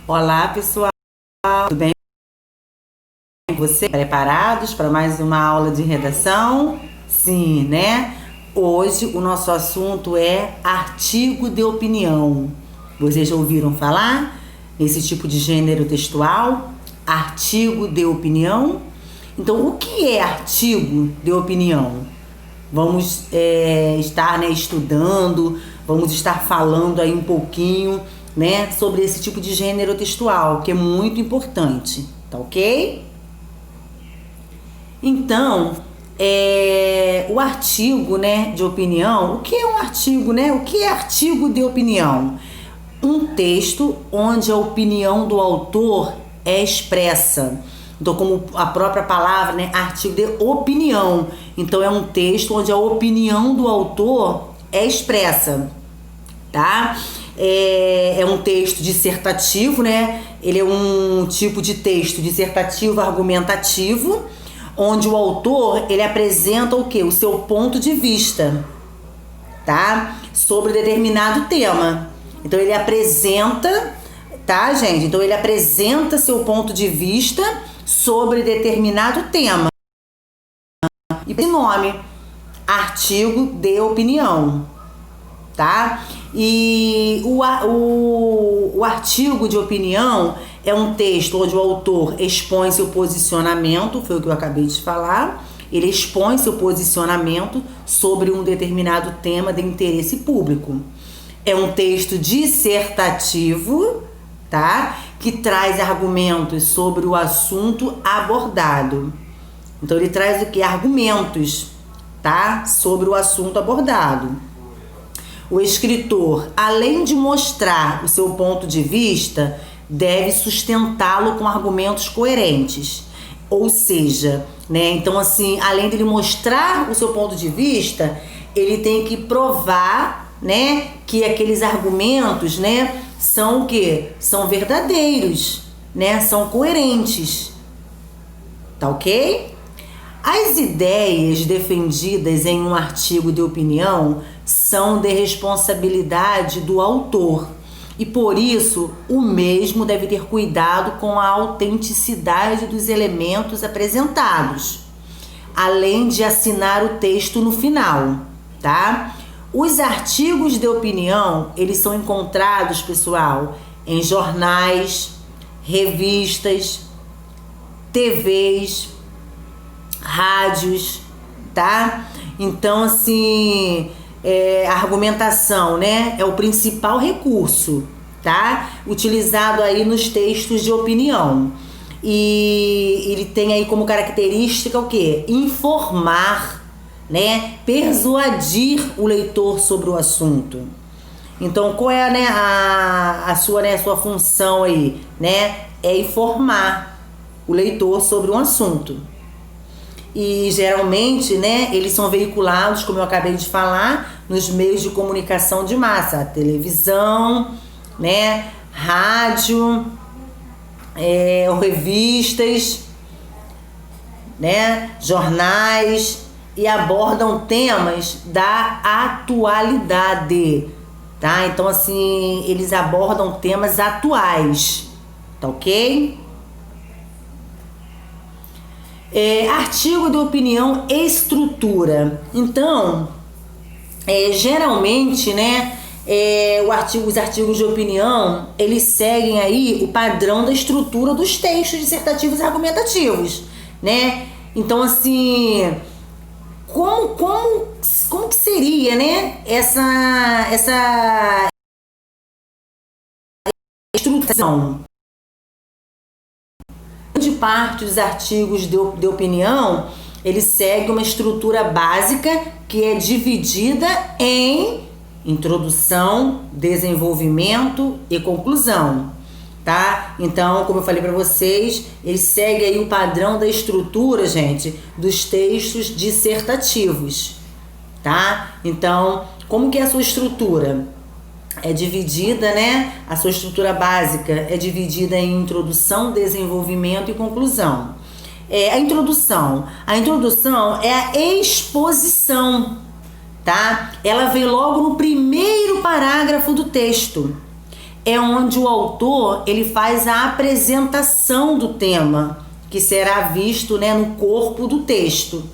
Olá, pessoal, tudo bem com vocês? Preparados para mais uma aula de redação? Sim, né? Hoje o nosso assunto é artigo de opinião. Vocês já ouviram falar nesse tipo de gênero textual? Artigo de opinião? Então, o que é artigo de opinião? Vamos estar estudando, vamos estar falando aí um pouquinho, né, sobre esse tipo de gênero textual, que é muito importante, tá ok? Então, o artigo, né, de opinião, o que é um artigo, né? O que é artigo de opinião? Um texto onde a opinião do autor é expressa. Então, como a própria palavra, né, artigo de opinião. Então, é um texto onde a opinião do autor é expressa, tá? É um texto dissertativo, né? Ele é um tipo de texto dissertativo argumentativo, onde o autor, ele apresenta o quê? O seu ponto de vista, tá? Sobre determinado tema. Então, ele apresenta, tá, gente? Então, ele apresenta seu ponto de vista sobre determinado tema. E esse nome, artigo de opinião, tá? E o artigo de opinião é um texto onde o autor expõe seu posicionamento, foi o que eu acabei de falar. Ele expõe seu posicionamento sobre um determinado tema de interesse público. É um texto dissertativo, tá? Que traz argumentos sobre o assunto abordado. Então, ele traz o que? Argumentos, tá? Sobre o assunto abordado. O escritor, além de mostrar o seu ponto de vista, deve sustentá-lo com argumentos coerentes. Ou seja, né? Então, assim, além de ele mostrar o seu ponto de vista, ele tem que provar, né, que aqueles argumentos, né, são o quê? São verdadeiros, né? São coerentes. Tá ok? As ideias defendidas em um artigo de opinião são de responsabilidade do autor e, por isso, o mesmo deve ter cuidado com a autenticidade dos elementos apresentados, além de assinar o texto no final, tá? Os artigos de opinião, eles são encontrados, pessoal, em jornais, revistas, TVs, rádios, tá? Então, assim, a argumentação, né, é o principal recurso, tá? Utilizado aí nos textos de opinião. E ele tem aí como característica o quê? Informar, né? Persuadir o leitor sobre o assunto. Então, qual é, né, a sua função aí, né? É informar o leitor sobre um assunto. E geralmente, né, eles são veiculados, como eu acabei de falar, nos meios de comunicação de massa, televisão, né, rádio, revistas, né, jornais, e abordam temas da atualidade, tá? Então, assim, eles abordam temas atuais, tá ok? Artigo de opinião, estrutura. Então, geralmente, né, os artigos de opinião, eles seguem aí o padrão da estrutura dos textos dissertativos e argumentativos, né? Então, assim, como que seria, né, essa estruturação? Grande parte dos artigos de opinião, ele segue uma estrutura básica que é dividida em introdução, desenvolvimento e conclusão, tá? Então, como eu falei para vocês, ele segue aí o padrão da estrutura, gente, dos textos dissertativos, tá? Então, como que é a sua estrutura? É dividida, né? A sua estrutura básica é dividida em introdução, desenvolvimento e conclusão. A introdução é a exposição, tá? Ela vem logo no primeiro parágrafo do texto. é onde o autor ele faz a apresentação do tema, que será visto, né, no corpo do texto.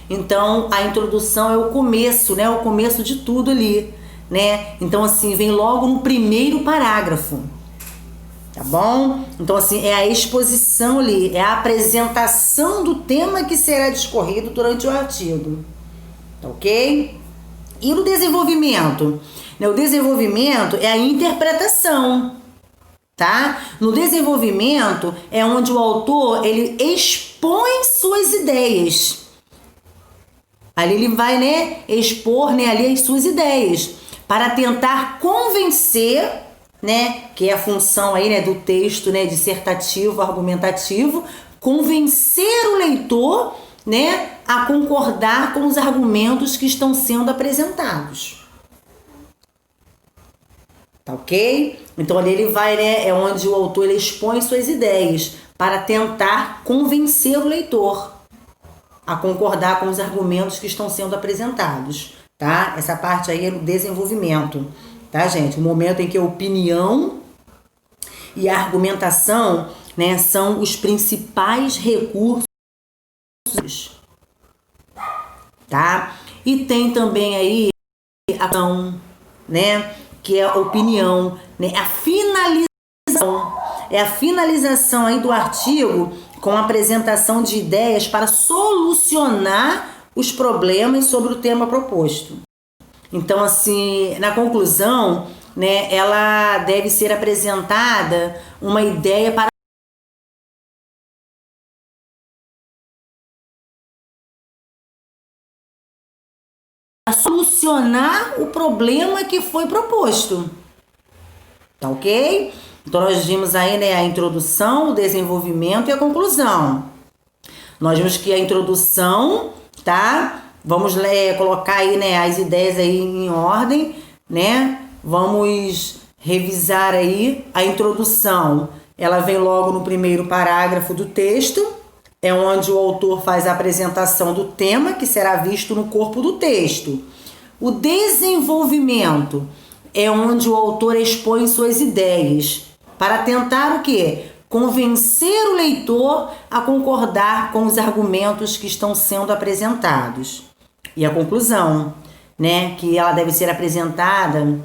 Então, a introdução é o começo, né, o começo de tudo ali, né? Então, assim, vem logo no primeiro parágrafo, tá bom? Então, assim, é a exposição ali, é a apresentação do tema que será discorrido durante o artigo, tá ok? E no desenvolvimento? Né, o desenvolvimento é a interpretação, tá? No desenvolvimento é onde o autor ele expõe suas ideias. Ali ele vai, né, expor, né, ali as suas ideias para tentar convencer, né, que é a função aí, né, do texto, né, dissertativo, argumentativo, convencer o leitor, né, a concordar com os argumentos que estão sendo apresentados. Tá ok? Então ali ele vai, né, é onde o autor ele expõe suas ideias para tentar convencer o leitor a concordar com os argumentos que estão sendo apresentados, tá? Essa parte aí é o desenvolvimento, tá, gente? O momento em que a opinião e a argumentação, né, são os principais recursos, tá? E tem também aí a ação, né, que é a opinião, né, a finalização, é a finalização aí do artigo com a apresentação de ideias para solucionar os problemas sobre o tema proposto. Então, assim, na conclusão, né, ela deve ser apresentada uma ideia para solucionar o problema que foi proposto. Tá ok? Então, nós vimos aí, né, a introdução, o desenvolvimento e a conclusão. Nós vimos que a introdução, tá? Vamos colocar aí, né, as ideias aí em ordem, né? Vamos revisar aí a introdução. Ela vem logo no primeiro parágrafo do texto, é onde o autor faz a apresentação do tema, que será visto no corpo do texto. O desenvolvimento é onde o autor expõe suas ideias, para tentar o quê? Convencer o leitor a concordar com os argumentos que estão sendo apresentados. E a conclusão, né? Que ela deve ser apresentada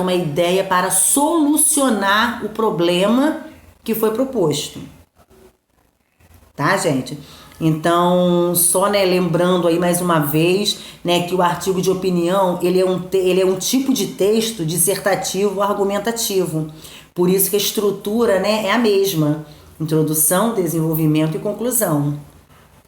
uma ideia para solucionar o problema que foi proposto. Tá, gente? Então, só, né, lembrando aí mais uma vez, né, que o artigo de opinião ele é um tipo de texto dissertativo argumentativo. Por isso que a estrutura, né, é a mesma: introdução, desenvolvimento e conclusão,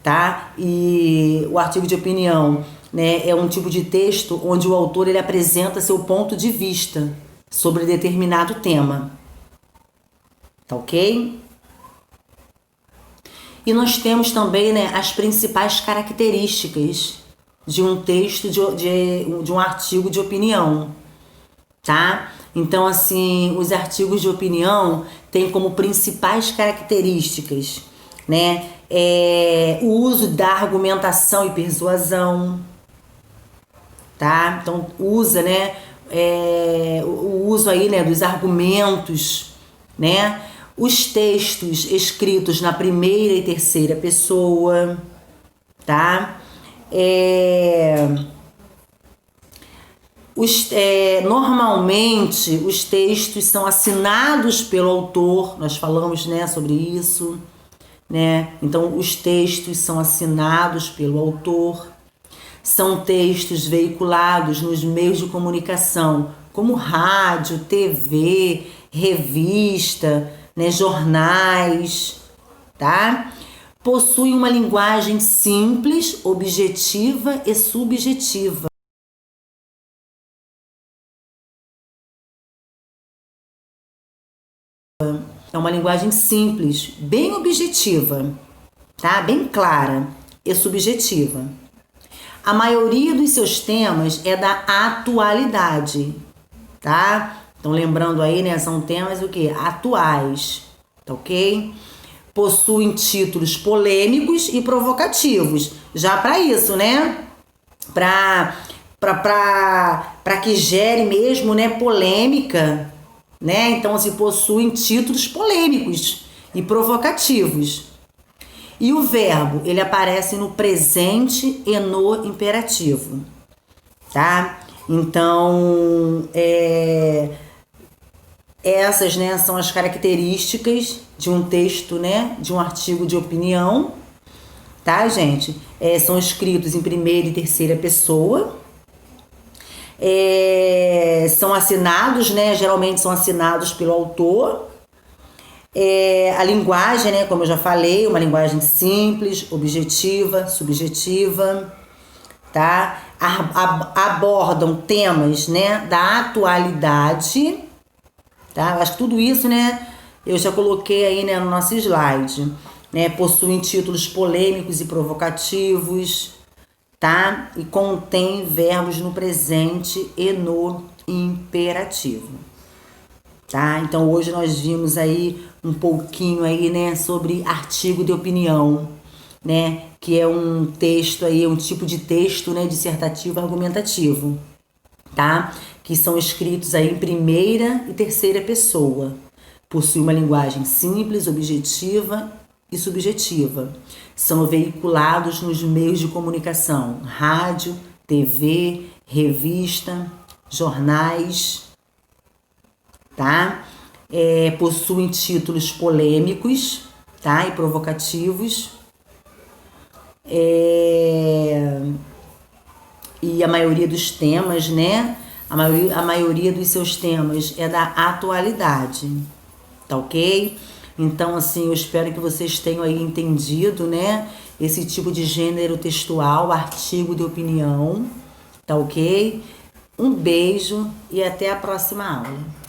tá? E o artigo de opinião, né, é um tipo de texto onde o autor ele apresenta seu ponto de vista sobre determinado tema, tá ok? E nós temos também, né, as principais características de um texto, de um artigo de opinião, tá? Então, assim, os artigos de opinião têm como principais características, né, o uso da argumentação e persuasão, tá? Então, usa, né, o uso aí, né, dos argumentos, né? Os textos escritos na primeira e terceira pessoa, tá? Normalmente, os textos são assinados pelo autor, nós falamos, né, sobre isso, né? Então, os textos são assinados pelo autor, são textos veiculados nos meios de comunicação, como rádio, TV, revista, né, jornais, tá? Possui uma linguagem simples, objetiva e subjetiva. É uma linguagem simples, bem objetiva, tá? Bem clara e subjetiva. A maioria dos seus temas é da atualidade, tá? Então, lembrando aí, né, são temas o quê? Atuais, tá ok? Possuem títulos polêmicos e provocativos. Já para isso, né? Para para que gere mesmo, né, polêmica, né? Então, assim, possuem títulos polêmicos e provocativos. E o verbo, ele aparece no presente e no imperativo, tá? Então, essas, né, são as características de um texto, né, de um artigo de opinião, tá, gente? São escritos em primeira e terceira pessoa. São assinados, né? Geralmente são assinados pelo autor. A linguagem, né? Como eu já falei, uma linguagem simples, objetiva, subjetiva, tá? Abordam temas, né, da atualidade, tá? Acho que tudo isso, né, eu já coloquei aí, né, no nosso slide, né? Possuem títulos polêmicos e provocativos, tá? E contém verbos no presente e no imperativo, tá? Então hoje nós vimos aí um pouquinho aí, né, sobre artigo de opinião, né, que é um texto aí, um tipo de texto, né, dissertativo argumentativo, tá? Que são escritos aí em primeira e terceira pessoa. Possui uma linguagem simples, objetiva e subjetiva. São veiculados nos meios de comunicação: rádio, TV, revista, jornais, tá? Possuem títulos polêmicos, tá? E provocativos. E a maioria dos temas, né? A maioria dos seus temas é da atualidade, tá ok? Então, assim, eu espero que vocês tenham aí entendido, né? Esse tipo de gênero textual, artigo de opinião, tá ok? Um beijo e até a próxima aula.